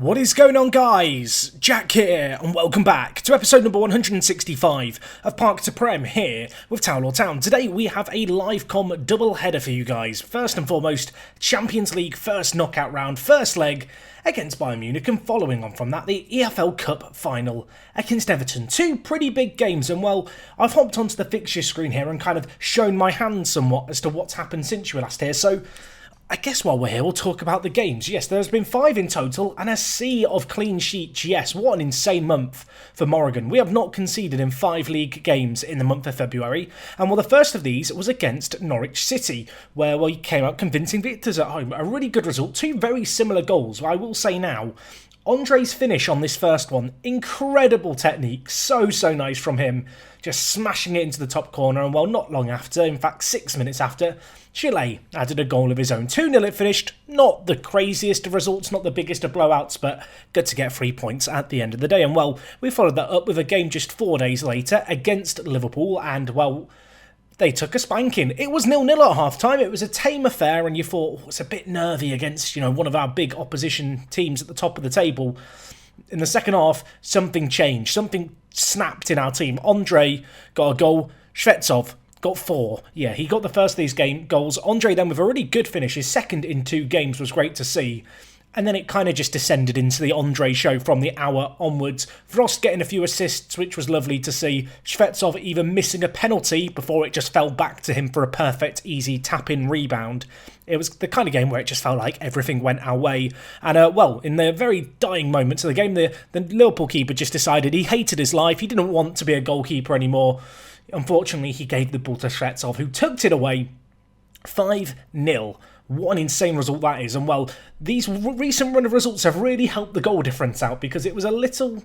What is going on, guys? Jack here, and welcome back to episode number 165 of Park to Prem here with Town or Town. Today we have a live com double header for you guys. First and foremost, Champions League first knockout round, first leg against Bayern Munich, and following on from that, the EFL Cup final against Everton. Two pretty big games, and well, I've hopped onto the fixture screen here and kind of shown my hand somewhat as to what's happened since you were last here, so I guess while we're here, we'll talk about the games. Yes, there's been 5 in total, and a sea of clean sheets. Yes, what an insane month for Morrigan. We have not conceded in 5 league games in the month of February, and well, the first of these was against Norwich City, where we came out convincing victors at home. A really good result, 2 very similar goals. I will say now, Andre's finish on this first one, incredible technique, so nice from him, just smashing it into the top corner, and well, not long after, in fact 6 minutes after, Chile added a goal of his own. 2-0 it finished, not the craziest of results, not the biggest of blowouts, but good to get 3 points at the end of the day. And well, we followed that up with a game just 4 days later against Liverpool, and well, they took a spanking. It was 0-0 at half-time. It was a tame affair, and you thought, it's a bit nervy against, one of our big opposition teams at the top of the table. In the second half, something changed. Something snapped in our team. Andre got a goal. Shvetsov got 4. Yeah, he got the first of these goals. Andre then with a really good finish. His second in 2 games was great to see. And then it kind of just descended into the Andre show from the hour onwards. Frost getting a few assists, which was lovely to see. Shvetsov even missing a penalty before it just fell back to him for a perfect, easy tap-in rebound. It was the kind of game where it just felt like everything went our way. And, well, in the very dying moments of the game, the Liverpool keeper just decided he hated his life. He didn't want to be a goalkeeper anymore. Unfortunately, he gave the ball to Shvetsov, who tucked it away. 5-0. What an insane result that is. And well, these recent run of results have really helped the goal difference out, because it was a little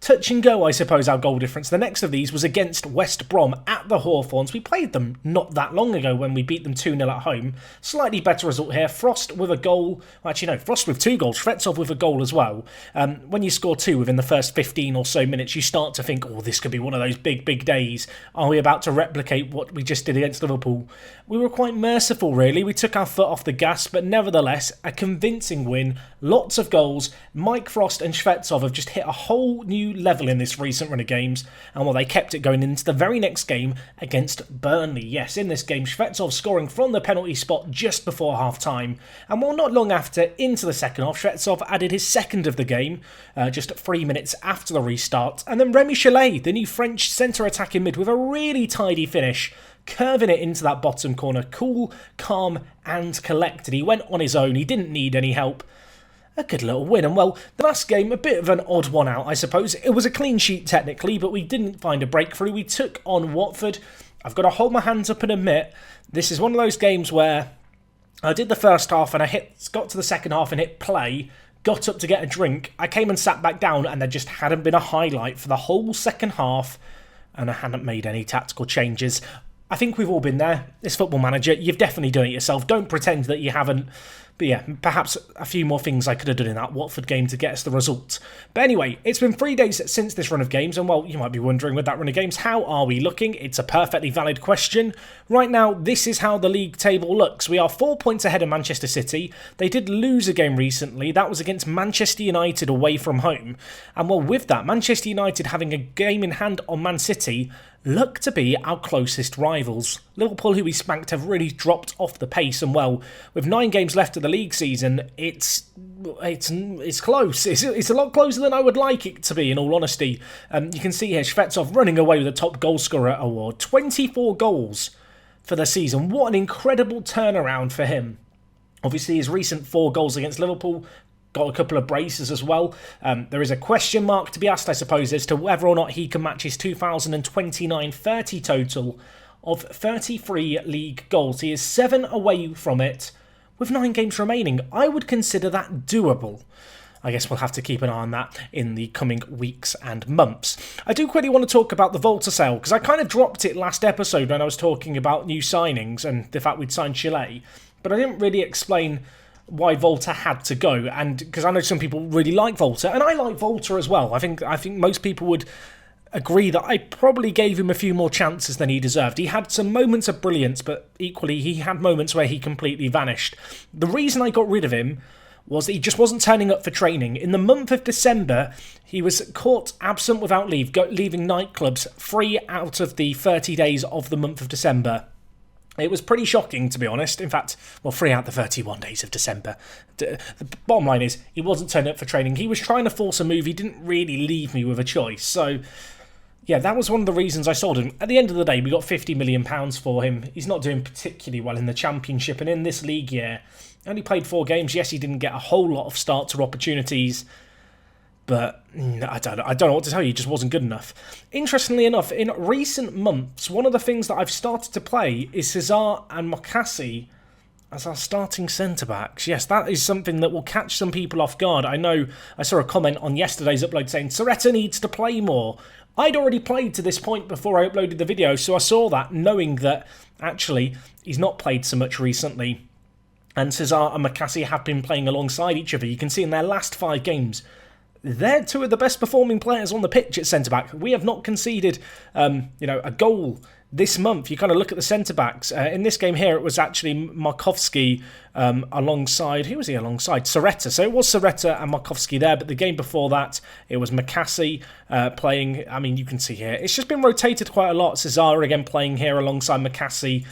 touch and go, I suppose, our goal difference. The next of these was against West Brom at the Hawthorns. We played them not that long ago when we beat them 2-0 at home. Slightly better result here. Frost with a goal. Actually, no, Frost with 2 goals. Shvetsov with a goal as well. When you score 2 within the first 15 or so minutes, you start to think, oh, this could be one of those big days. Are we about to replicate what we just did against Liverpool? We were quite merciful, really. We took our foot off the gas, but nevertheless, a convincing win. Lots of goals. Mike Frost and Shvetsov have just hit a whole new level in this recent run of games, and well, they kept it going into the very next game against Burnley. Yes, in this game, Shvetsov scoring from the penalty spot just before half-time, and well, not long after, into the second half, Shvetsov added his second of the game, just 3 minutes after the restart, and then Remy Chalet, the new French centre attacking mid, with a really tidy finish, curving it into that bottom corner. Cool, calm, and collected. He went on his own, he didn't need any help. A good little win. And well, the last game, a bit of an odd one out, I suppose. It was a clean sheet technically, but we didn't find a breakthrough. We took on Watford. I've got to hold my hands up and admit, this is one of those games where I did the first half and I got to the second half and hit play, got up to get a drink. I came and sat back down, and there just hadn't been a highlight for the whole second half, and I hadn't made any tactical changes. I think we've all been there. It's Football Manager. You've definitely done it yourself. Don't pretend that you haven't. But yeah, perhaps a few more things I could have done in that Watford game to get us the result. But anyway, it's been 3 days since this run of games, and well, you might be wondering with that run of games, how are we looking? It's a perfectly valid question. Right now, this is how the league table looks. We are 4 points ahead of Manchester City. They did lose a game recently. That was against Manchester United away from home. And well, with that, Manchester United having a game in hand on Man City look to be our closest rivals. Liverpool, who we spanked, have really dropped off the pace, and well, with 9 games left of the league season, it's close. It's a lot closer than I would like it to be, in all honesty. You can see here Shvetsov running away with the top goal scorer award. 24 goals for the season. What an incredible turnaround for him. Obviously, his recent 4 goals against Liverpool got a couple of braces as well. There is a question mark to be asked, I suppose, as to whether or not he can match his 2029-30 total of 33 league goals. He is 7 away from it with 9 games remaining. I would consider that doable. I guess we'll have to keep an eye on that in the coming weeks and months. I do quickly want to talk about the Volta sale, because I kind of dropped it last episode when I was talking about new signings and the fact we'd signed Chile, but I didn't really explain why Volta had to go, and because I know some people really like Volta, and I like Volta as well. I think most people would agree that I probably gave him a few more chances than he deserved. He had some moments of brilliance, but equally he had moments where he completely vanished. The reason I got rid of him was that he just wasn't turning up for training. In the month of December, he was caught absent without leave, leaving nightclubs 3 out of the 30 days of the month of December. It was pretty shocking, to be honest. In fact, 3 out of the 31 days of December. The bottom line is, he wasn't turning up for training. He was trying to force a move. He didn't really leave me with a choice. So, yeah, that was one of the reasons I sold him. At the end of the day, we got £50 million for him. He's not doing particularly well in the Championship. And in this league year, only played 4 games. Yes, he didn't get a whole lot of starter opportunities. But I don't know what to tell you. He just wasn't good enough. Interestingly enough, in recent months, one of the things that I've started to play is Cesar and Makassi as our starting centre-backs. Yes, that is something that will catch some people off guard. I know I saw a comment on yesterday's upload saying, Soretta needs to play more. I'd already played to this point before I uploaded the video, so I saw that, knowing that actually he's not played so much recently. And Cesar and Makassi have been playing alongside each other. You can see in their last 5 games, they're 2 of the best performing players on the pitch at centre-back. We have not conceded, a goal this month. You kind of look at the centre-backs. In this game here, it was actually Markovski alongside... Who was he alongside? Soretta. So it was Soretta and Markovski there, but the game before that, it was Makassi playing. I mean, you can see here. It's just been rotated quite a lot. Cesar again playing here alongside Makassi.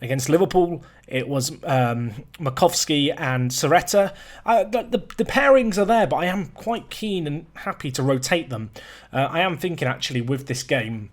Against Liverpool, it was Markovski and Soretta. The pairings are there, but I am quite keen and happy to rotate them. I am thinking, actually, with this game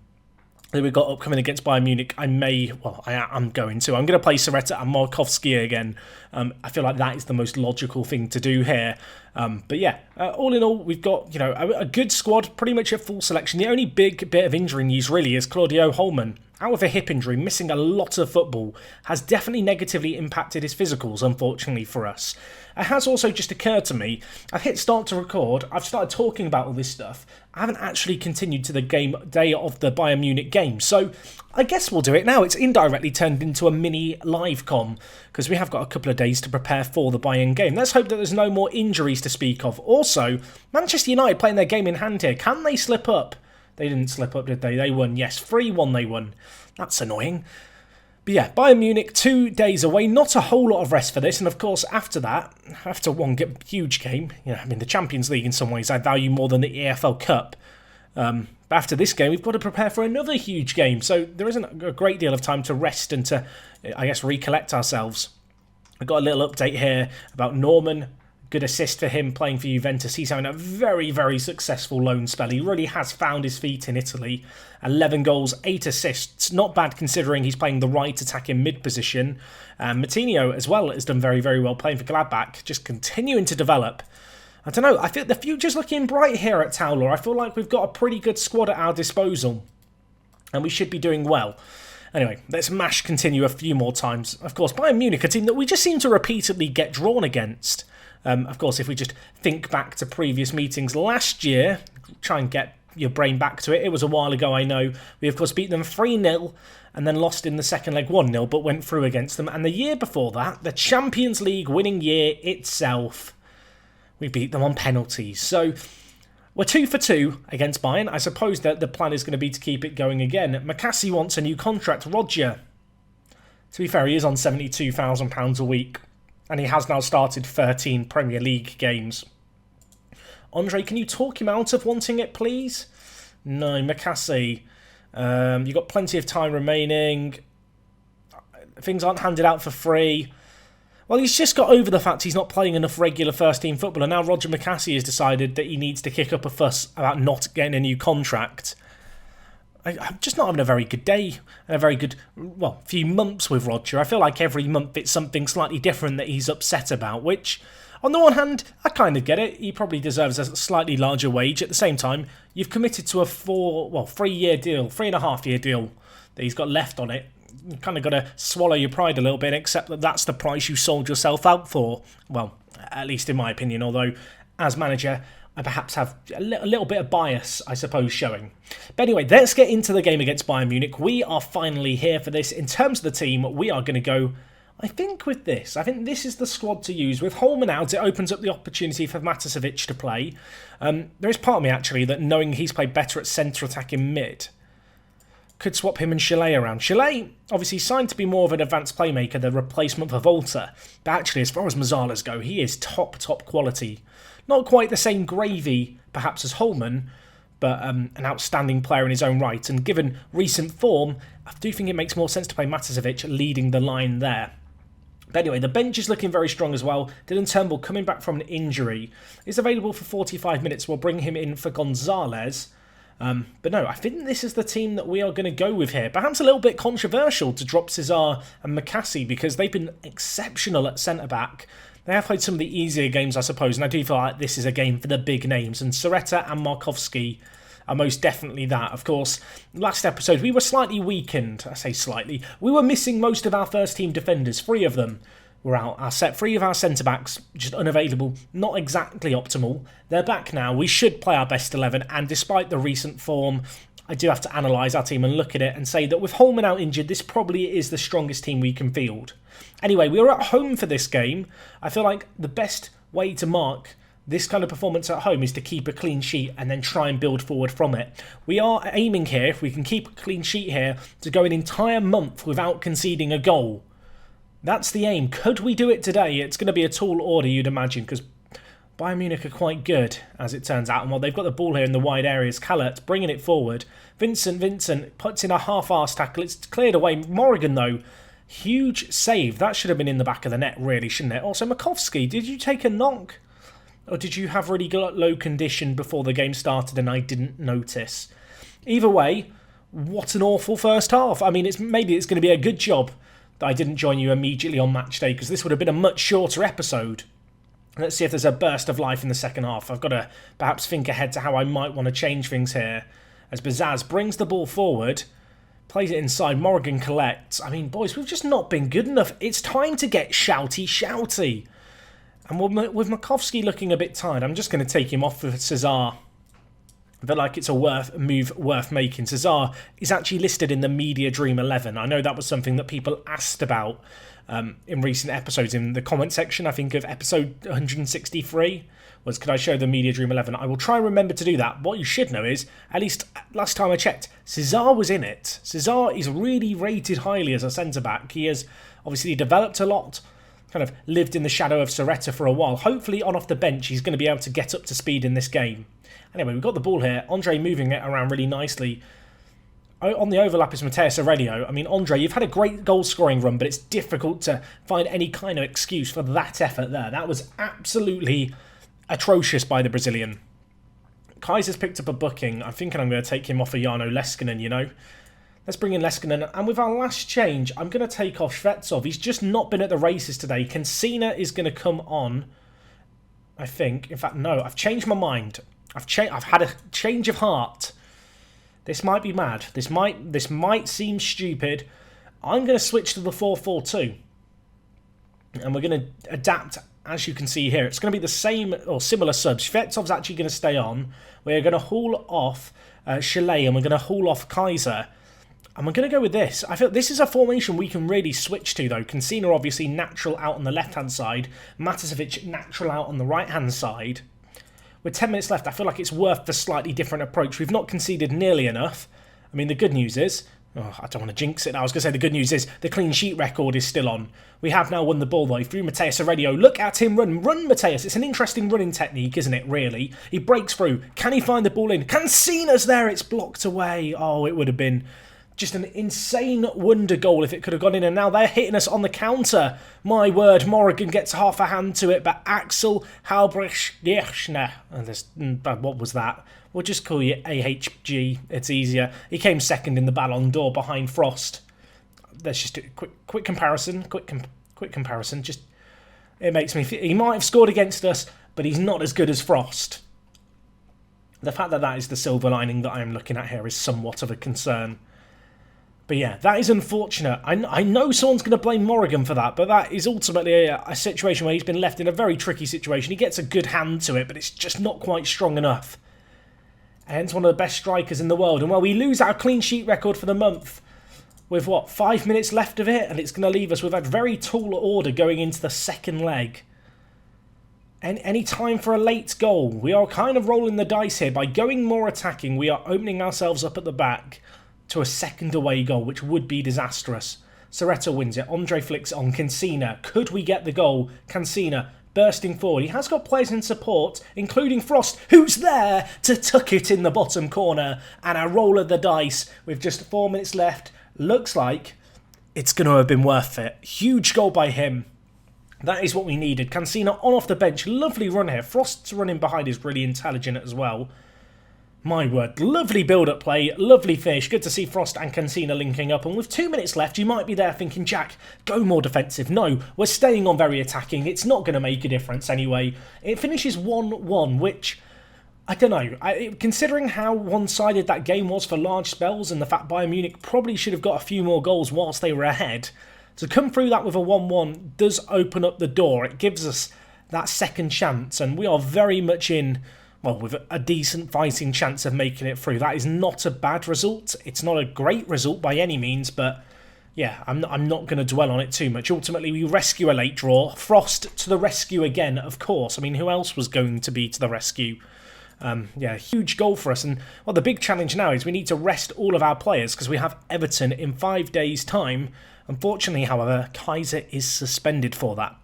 that we've got upcoming against Bayern Munich, I'm going to play Soretta and Markovski again. I feel like that is the most logical thing to do here. But yeah, all in all, we've got a good squad, pretty much at full selection. The only big bit of injury news really is Claudio Holman, out with a hip injury, missing a lot of football, has definitely negatively impacted his physicals, unfortunately for us. It has also just occurred to me, I've hit start to record, I've started talking about all this stuff, I haven't actually continued to the game day of the Bayern Munich game, so I guess we'll do it now. It's indirectly turned into a mini live com, because we have got a couple of days to prepare for the Bayern game. Let's hope that there's no more injuries to speak of. Also, Manchester United playing their game in hand here, can they slip up? They didn't slip up, did they? They won, yes. 3-1 they won. That's annoying. But yeah, Bayern Munich, 2 days away. Not a whole lot of rest for this. And of course, after that, after one huge game, the Champions League in some ways I value more than the EFL Cup. But after this game, we've got to prepare for another huge game. So there isn't a great deal of time to rest and to, I guess, recollect ourselves. I've got a little update here about Norman. Good assist for him playing for Juventus. He's having a very, very successful loan spell. He really has found his feet in Italy. 11 goals, 8 assists. Not bad considering he's playing the right attacking mid position. Matinho as well has done very, very well playing for Gladbach. Just continuing to develop. I don't know. I feel the future's looking bright here at Towler. I feel like we've got a pretty good squad at our disposal. And we should be doing well. Anyway, let's continue a few more times. Of course, Bayern Munich, a team that we just seem to repeatedly get drawn against. Of course, if we just think back to previous meetings last year, try and get your brain back to it. It was a while ago, I know. We, of course, beat them 3-0 and then lost in the second leg 1-0, but went through against them. And the year before that, the Champions League winning year itself, we beat them on penalties. So we're 2 for 2 against Bayern. I suppose that the plan is going to be to keep it going again. Makassi wants a new contract. Roger, to be fair, he is on £72,000 a week. And he has now started 13 Premier League games. Andre, can you talk him out of wanting it, please? No, Makassi. You've got plenty of time remaining. Things aren't handed out for free. Well, he's just got over the fact he's not playing enough regular first-team football. And now Roger Makassi has decided that he needs to kick up a fuss about not getting a new contract. I'm just not having a very good day and a very good, few months with Roger. I feel like every month it's something slightly different that he's upset about, which, on the one hand, I kind of get it. He probably deserves a slightly larger wage. At the same time, you've committed to a 3-year deal, 3.5-year deal that he's got left on it. You've kind of got to swallow your pride a little bit, accept that that's the price you sold yourself out for. Well, at least in my opinion, although as manager, I perhaps have a little bit of bias, I suppose, showing. But anyway, let's get into the game against Bayern Munich. We are finally here for this. In terms of the team, we are going to go, I think, with this. I think this is the squad to use. With Holman out, it opens up the opportunity for Matasevic to play. There is part of me, actually, that knowing he's played better at centre attacking mid, could swap him and Chalet around. Chalet, obviously signed to be more of an advanced playmaker, the replacement for Volta. But actually, as far as Mazzalas go, he is top quality. Not quite the same gravy, perhaps, as Holman, but an outstanding player in his own right. And given recent form, I do think it makes more sense to play Matasevic leading the line there. But anyway, the bench is looking very strong as well. Dylan Turnbull, coming back from an injury, is available for 45 minutes. We'll bring him in for Gonzalez. But no, I think this is the team that we are going to go with here. Perhaps a little bit controversial to drop Cesar and McCassie because they've been exceptional at centre-back. They have played some of the easier games, I suppose, and I do feel like this is a game for the big names. And Soretta and Markovski are most definitely that. Of course, last episode we were slightly weakened. I say slightly. We were missing most of our first-team defenders. 3 of them were out. Our set 3 of our centre-backs just unavailable. Not exactly optimal. They're back now. We should play our best 11, and despite the recent form, I do have to analyse our team and look at it and say that with Holman out injured, this probably is the strongest team we can field. Anyway, we were at home for this game. I feel like the best way to mark this kind of performance at home is to keep a clean sheet and then try and build forward from it. We are aiming here, if we can keep a clean sheet here, to go an entire month without conceding a goal. That's the aim. Could we do it today? It's going to be a tall order, you'd imagine, because Bayern Munich are quite good, as it turns out. And while they've got the ball here in the wide areas, Callet bringing it forward. Vincent puts in a half-arse tackle. It's cleared away. Morrigan, though, huge save. That should have been in the back of the net, really, shouldn't it? Also, Makovsky, did you take a knock? Or did you have really low condition before the game started and I didn't notice? Either way, what an awful first half. I mean, maybe it's going to be a good job that I didn't join you immediately on match day, because this would have been a much shorter episode. Let's see if there's a burst of life in the second half. I've got to perhaps think ahead to how I might want to change things here. As Bazaz brings the ball forward, plays it inside, Morrigan collects. I mean, boys, we've just not been good enough. It's time to get shouty. And with Makovsky looking a bit tired, I'm just going to take him off for Cesar. I feel like it's a move worth making. Cesar is actually listed in the Media Dream 11. I know that was something that people asked about in recent episodes in the comment section. I think of episode 163 was, could I show the Media Dream 11? I will try and remember to do that. What you should know is, at least last time I checked, Cesar was in it. Cesar is really rated highly as a centre-back. He has obviously developed a lot, kind of lived in the shadow of Soretta for a while. Hopefully on off the bench he's going to be able to get up to speed in this game. Anyway, we've got the ball here. Andre moving it around really nicely. On the overlap is Mateus Aurelio. I mean, Andre, you've had a great goal-scoring run, but it's difficult to find any kind of excuse for that effort there. That was absolutely atrocious by the Brazilian. Kaiser's picked up a booking. I'm thinking I'm going to take him off of Jarno Leskinen, you know. Let's bring in Leskinen. And with our last change, I'm going to take off Shvetsov. He's just not been at the races today. Kansina is going to come on, I think. In fact, no, I've changed my mind. I've had a change of heart. This might be mad. This might seem stupid. I'm going to switch to the 4-4-2. And we're going to adapt, as you can see here. It's going to be the same or similar subs. Shvetsov's actually going to stay on. We're going to haul off Chalet and we're going to haul off Kaiser. And we're going to go with this. I feel this is a formation we can really switch to, though. Kansina obviously natural out on the left-hand side. Matasevic natural out on the right-hand side. With 10 minutes left, I feel like it's worth the slightly different approach. We've not conceded nearly enough. I mean, the good news is... Oh, I don't want to jinx it now. I was going to say the good news is the clean sheet record is still on. We have now won the ball, though, through Mateus Aurelio. Look at him run. Run, Mateus. It's an interesting running technique, isn't it, really? He breaks through. Can he find the ball in? Kansina's there. It's blocked away. Oh, it would have been... just an insane wonder goal if it could have gone in, and now they're hitting us on the counter. My word, Morrigan gets half a hand to it, but Axel Halbrecht-Dierchner, what was that? We'll just call you AHG, it's easier. He came second in the Ballon d'Or behind Frost. Let's just do a quick comparison, quick comparison. Just it makes me feel, he might have scored against us, but he's not as good as Frost. The fact that that is the silver lining that I am looking at here is somewhat of a concern. But yeah, that is unfortunate. I know someone's going to blame Morrigan for that, but that is ultimately a situation where he's been left in a very tricky situation. He gets a good hand to it, but it's just not quite strong enough. And it's one of the best strikers in the world. And while we lose our clean sheet record for the month, with what, 5 minutes left of it, and it's going to leave us with a very tall order going into the second leg. And any time for a late goal. We are kind of rolling the dice here. By going more attacking, we are opening ourselves up at the back to a second away goal, which would be disastrous. Soretta wins it. Andre flicks on Cancina. Could we get the goal? Cancina bursting forward. He has got players in support, including Frost, who's there to tuck it in the bottom corner. And a roll of the dice with just 4 minutes left. Looks like it's going to have been worth it. Huge goal by him. That is what we needed. Cancina on off the bench. Lovely run here. Frost's running behind is really intelligent as well. My word, lovely build-up play, lovely finish. Good to see Frost and Cancina linking up. And with 2 minutes left, you might be there thinking, Jack, go more defensive. No, we're staying on very attacking. It's not going to make a difference anyway. It finishes 1-1, which, I don't know. Considering how one-sided that game was for large spells and the fact Bayern Munich probably should have got a few more goals whilst they were ahead, to come through that with a 1-1 does open up the door. It gives us that second chance, and we are very much in... well, with a decent fighting chance of making it through. That is not a bad result. It's not a great result by any means, but yeah, I'm not going to dwell on it too much. Ultimately, we rescue a late draw. Frost to the rescue again, of course. I mean, who else was going to be to the rescue? Yeah, huge goal for us. And well, the big challenge now is we need to rest all of our players because we have Everton in 5 days' time. Unfortunately, however, Kaiser is suspended for that.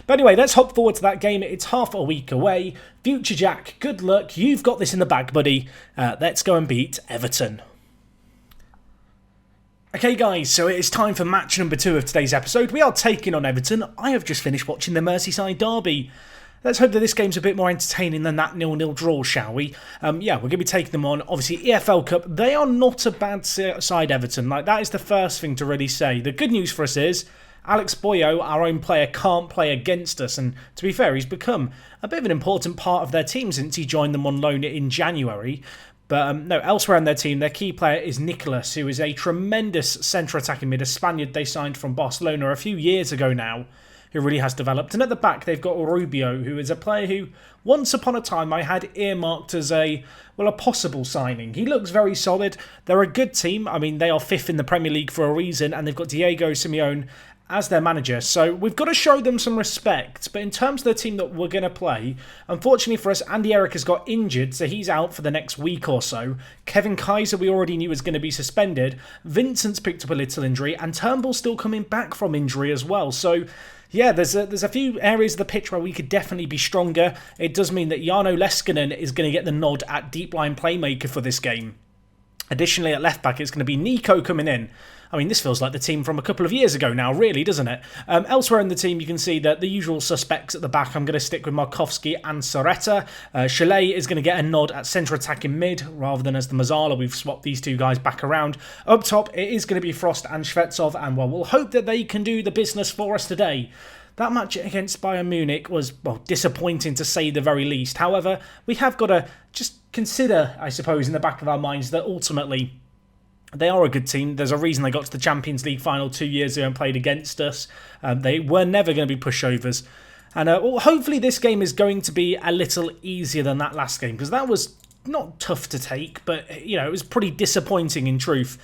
But anyway, let's hop forward to that game. It's half a week away. Future Jack, good luck. You've got this in the bag, buddy. Let's go and beat Everton. Okay, guys, so it is time for match number 2 of today's episode. We are taking on Everton. I have just finished watching the Merseyside derby. Let's hope that this game's a bit more entertaining than that 0-0 draw, shall we? Yeah, we're going to be taking them on. Obviously, EFL Cup, they are not a bad side, Everton. Like, that is the first thing to really say. The good news for us is Alex Boyo, our own player, can't play against us. And to be fair, he's become a bit of an important part of their team since he joined them on loan in January. But no, elsewhere in their team, their key player is Nicolas, who is a tremendous centre-attacking mid, a Spaniard they signed from Barcelona a few years ago now, who really has developed. And at the back, they've got Rubio, who is a player who, once upon a time, I had earmarked as a possible signing. He looks very solid. They're a good team. I mean, they are 5th in the Premier League for a reason, and they've got Diego Simeone as their manager. So we've got to show them some respect. But in terms of the team that we're going to play, unfortunately for us, Andy Eric has got injured, so he's out for the next week or so. Kevin Kaiser, we already knew was going to be suspended. Vincent's picked up a little injury, and Turnbull's still coming back from injury as well. So yeah, there's a few areas of the pitch where we could definitely be stronger. It does mean that Jarno Leskinen is going to get the nod at deep line playmaker for this game. Additionally, at left back, it's going to be Nico coming in. I mean, this feels like the team from a couple of years ago now, really, doesn't it? Elsewhere in the team, you can see that the usual suspects at the back. I'm going to stick with Markovski and Soretta. Chalet is going to get a nod at centre attacking mid, rather than as the Mazzala. We've swapped these two guys back around. Up top, it is going to be Frost and Shvetsov, and well, we'll hope that they can do the business for us today. That match against Bayern Munich was, well, disappointing to say the very least. However, we have got to just consider, I suppose, in the back of our minds that ultimately they are a good team. There's a reason they got to the Champions League final 2 years ago and played against us. They were never going to be pushovers. And well, hopefully this game is going to be a little easier than that last game, because that was not tough to take, but you know, it was pretty disappointing in truth.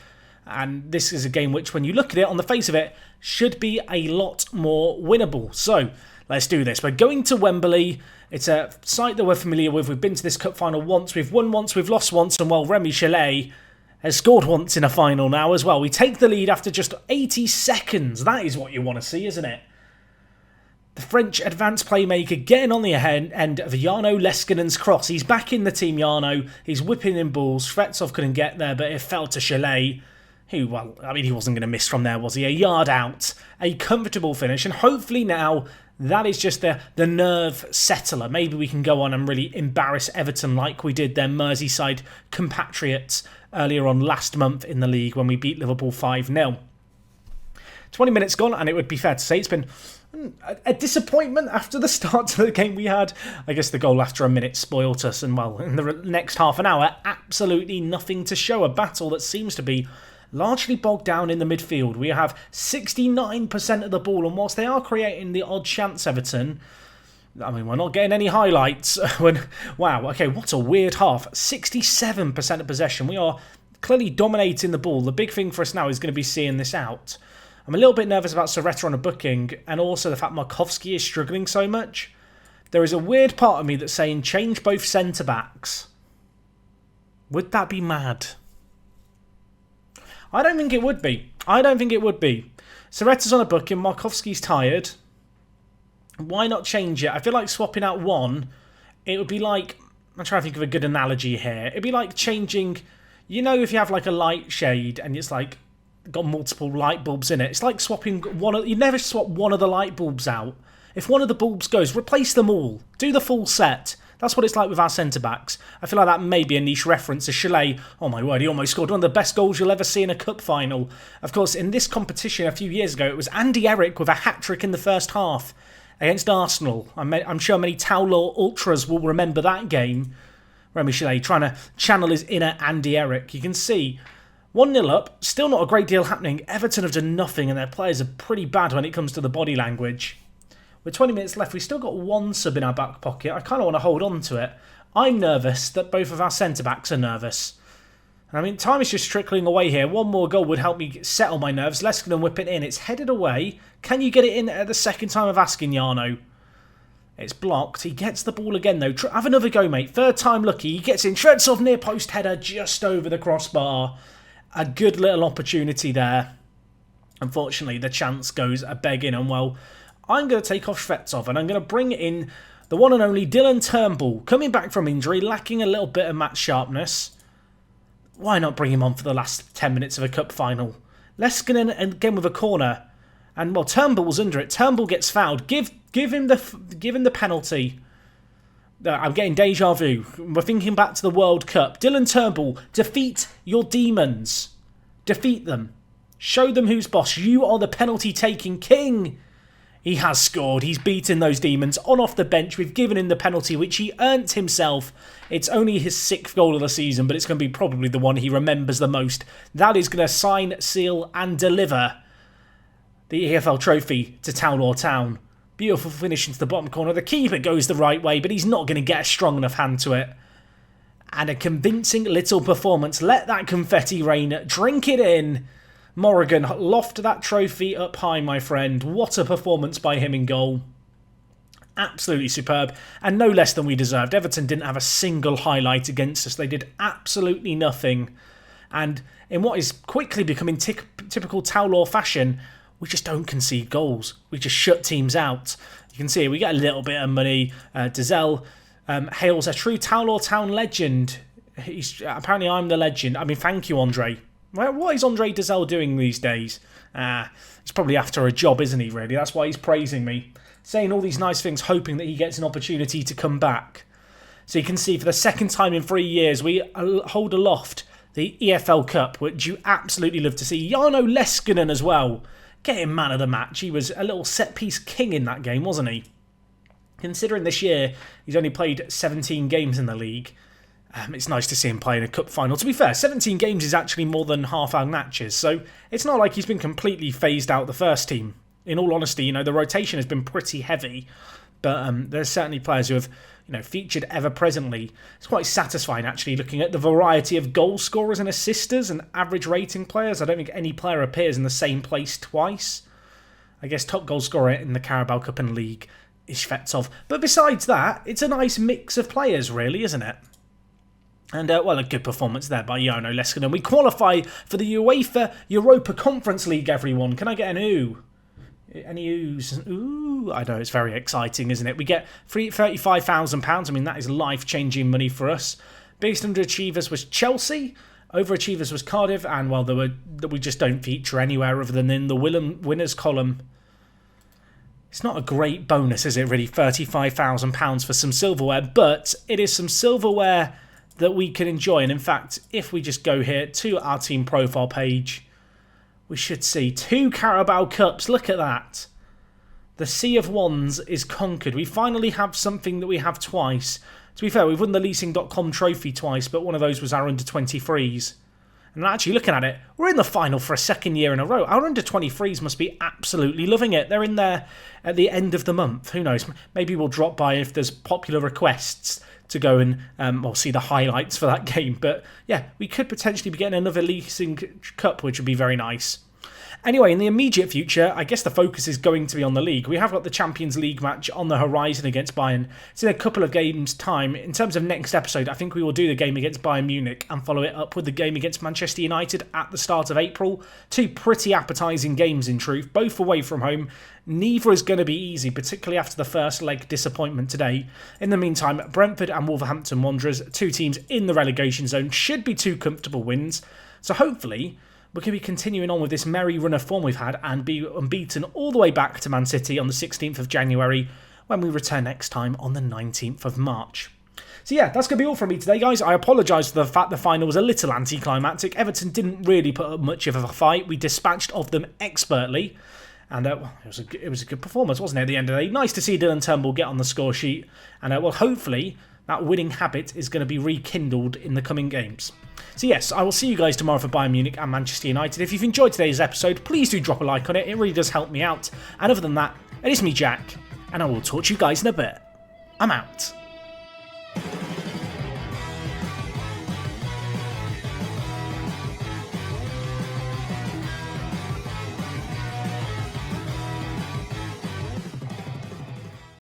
And this is a game which, when you look at it, on the face of it, should be a lot more winnable. So let's do this. We're going to Wembley. It's a site that we're familiar with. We've been to this cup final once. We've won once. We've lost once. And well, Remy Chalet has scored once in a final now as well. We take the lead after just 80 seconds. That is what you want to see, isn't it? The French advanced playmaker getting on the end of Jarno Leskinen's cross. He's back in the team, Jarno. He's whipping in balls. Shvetsov couldn't get there, but it fell to Chalet, who, well, I mean, he wasn't going to miss from there, was he? A yard out. A comfortable finish. And hopefully now that is just the nerve settler. Maybe we can go on and really embarrass Everton like we did their Merseyside compatriots earlier on last month in the league when we beat Liverpool 5-0. 20 minutes gone, and it would be fair to say it's been a disappointment after the start of the game we had. I guess the goal after a minute spoilt us, and well, in the next half an hour, absolutely nothing to show. A battle that seems to be largely bogged down in the midfield. We have 69% of the ball, and whilst they are creating the odd chance, Everton, I mean, we're not getting any highlights. Wow, okay, what a weird half. 67% of possession. We are clearly dominating the ball. The big thing for us now is going to be seeing this out. I'm a little bit nervous about Soretta on a booking, and also the fact Markovski is struggling so much. There is a weird part of me that's saying change both centre-backs. Would that be mad? I don't think it would be. I don't think it would be. Soretta's on a booking. Markovski's tired. Why not change it? I feel like swapping out one, it would be like... I'm trying to think of a good analogy here. It'd be like changing... You know, if you have like a light shade and it's like got multiple light bulbs in it, it's like swapping one of... You never swap one of the light bulbs out. If one of the bulbs goes, replace them all. Do the full set. That's what it's like with our centre-backs. I feel like that may be a niche reference to Chalet. Oh my word, he almost scored one of the best goals you'll ever see in a cup final. Of course, in this competition a few years ago, it was Andy Eric with a hat-trick in the first half against Arsenal. I'm sure many Towler ultras will remember that game. Remy Chalet trying to channel his inner Andy Eric. You can see 1-0 up, still not a great deal happening. Everton have done nothing and their players are pretty bad when it comes to the body language. With 20 minutes left, we've still got one sub in our back pocket. I kind of want to hold on to it. I'm nervous that both of our centre-backs are nervous. I mean, time is just trickling away here. One more goal would help me settle my nerves. Leskinen whip it in. It's headed away. Can you get it in at the second time of asking, Jarno? It's blocked. He gets the ball again, though. Have another go, mate. Third time lucky. He gets in. Shvetsov near post header just over the crossbar. A good little opportunity there. Unfortunately, the chance goes a begging, and well... I'm going to take off Shvetsov and I'm going to bring in the one and only Dylan Turnbull, coming back from injury, lacking a little bit of match sharpness. Why not bring him on for the last 10 minutes of a cup final? Leskinen again with a corner, and well, Turnbull's under it. Turnbull gets fouled. Give him the penalty. I'm getting deja vu. We're thinking back to the World Cup. Dylan Turnbull, defeat your demons. Defeat them. Show them who's boss. You are the penalty-taking king. He has scored. He's beaten those demons on off the bench. We've given him the penalty, which he earned himself. It's only his 6th goal of the season, but it's going to be probably the one he remembers the most. That is going to sign, seal and deliver the EFL trophy to Town Town. Beautiful finish into the bottom corner. The keeper goes the right way, but he's not going to get a strong enough hand to it. And a convincing little performance. Let that confetti rain. Drink it in. Morrigan, loft that trophy up high, my friend. What a performance by him in goal. Absolutely superb, and no less than we deserved. Everton didn't have a single highlight against us. They did absolutely nothing. And in what is quickly becoming typical Towler fashion, we just don't concede goals. We just shut teams out. You can see we get a little bit of money. Dazelle hails a true Towler Town legend. Apparently I'm the legend. I mean, thank you, Andre. What is Andre Dazelle doing these days? He's probably after a job, isn't he, really? That's why he's praising me. Saying all these nice things, hoping that he gets an opportunity to come back. So you can see, for the second time in 3 years, we hold aloft the EFL Cup, which you absolutely love to see. Jarno Leskinen as well. Getting man of the match. He was a little set-piece king in that game, wasn't he? Considering this year, he's only played 17 games in the league. It's nice to see him play in a cup final. To be fair, 17 games is actually more than half our matches, so it's not like he's been completely phased out the first team. In all honesty, you know, the rotation has been pretty heavy, but there's certainly players who have, you know, featured ever presently. It's quite satisfying, actually, looking at the variety of goal scorers and assisters and average rating players. I don't think any player appears in the same place twice. I guess top goal scorer in the Carabao Cup and League is Shvetsov. But besides that, it's a nice mix of players, really, isn't it? And, well, a good performance there by Jarno Leskinen. We qualify for the UEFA Europa Conference League, everyone. Can I get an ooh? Any oohs? Ooh, I know, it's very exciting, isn't it? We get £35,000. I mean, that is life-changing money for us. Biggest underachievers was Chelsea. Overachievers was Cardiff. And, well, we just don't feature anywhere other than in the winners column. It's not a great bonus, is it, really? £35,000 for some silverware. But it is some silverware that we can enjoy. And in fact, if we just go here to our team profile page, we should see 2 Carabao Cups. Look at that. The Sea of Wands is conquered. We finally have something that we have twice. To be fair, we've won the leasing.com trophy twice, but one of those was our under-23s. And actually, looking at it, we're in the final for a second year in a row. Our under-23s must be absolutely loving it. They're in there at the end of the month. Who knows? Maybe we'll drop by if there's popular requests to go and we'll see the highlights for that game. But yeah, we could potentially be getting another leasing cup, which would be very nice. Anyway, in the immediate future, I guess the focus is going to be on the league. We have got the Champions League match on the horizon against Bayern. It's in a couple of games' time. In terms of next episode, I think we will do the game against Bayern Munich and follow it up with the game against Manchester United at the start of April. Two pretty appetising games, in truth, both away from home. Neither is going to be easy, particularly after the first leg disappointment today. In the meantime, Brentford and Wolverhampton Wanderers, two teams in the relegation zone, should be two comfortable wins. So hopefully we're going to be continuing on with this merry run of form we've had and be unbeaten all the way back to Man City on the 16th of January when we return next time on the 19th of March. So yeah, that's going to be all from me today, guys. I apologise for the fact the final was a little anticlimactic. Everton didn't really put up much of a fight. We dispatched of them expertly. And it was a good performance, wasn't it, at the end of the day? Nice to see Dylan Turnbull get on the score sheet. And well, hopefully that winning habit is going to be rekindled in the coming games. So yes, I will see you guys tomorrow for Bayern Munich and Manchester United. If you've enjoyed today's episode, please do drop a like on it. It really does help me out. And other than that, it is me, Jack, and I will talk to you guys in a bit. I'm out.